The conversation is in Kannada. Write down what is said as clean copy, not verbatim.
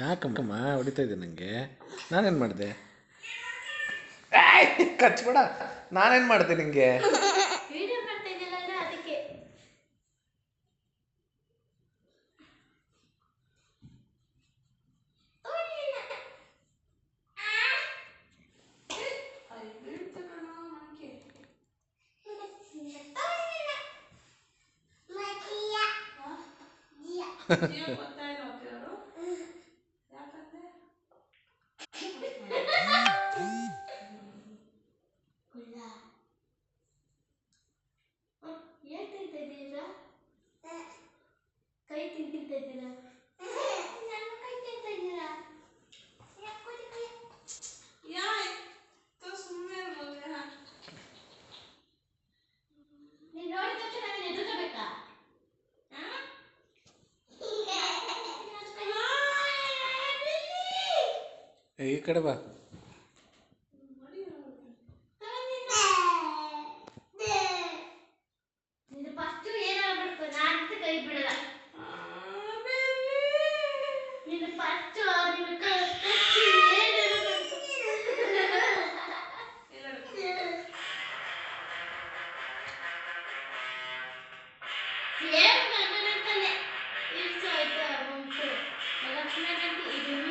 ಯಾಕಮ್ಮ ಹೊಡಿತಾ ಇದ್ದೆ ನನಗೆ? ನಾನೇನು ಮಾಡಿದೆ? ಕಚ್ಬೇಡ. ನಾನೇನು ಮಾಡಿದೆ ನಿಂಗೆ? ವಿಡಿಯೋ ಮಾಡ್ತಾ ಇದ್ದಿಲ್ಲ ಅದಕ್ಕೆ. ಕೈ ತಿಂತಿರ್ತಾ ಇದ್ದೀರಾ? ನನ್ನ ಕೈ ತಿಂತಾ ಇದ್ದೀರಾ? ನೀನು ನೋಡಿದ ತಕ್ಷಣ ನಾನು ಎದುರ್ಕೋಬೇಕಾ? ಈ ಕಡೆ ಬಾ. ನೀನು ಫಸ್ಟ್ ಏನಾರ ಮಾಡ್ಕೊ, ನಾನು ಕೈ ಬಿಡಲ್ಲ. ನೀನು ಫಸ್ಟ್ ನಿನ್ನ ಕಚ್ಚಿ ಏನಾರ ಮಾಡ್ಕೊ. ಸೇಮ್ ಗಂಡನಂತಾನೆ. ಇರ್ಸು ಆಯ್ತಾ ಮುಂಚೆ ಲಕ್ಷ್ಮಣಂತೆ ಇದನ್ನು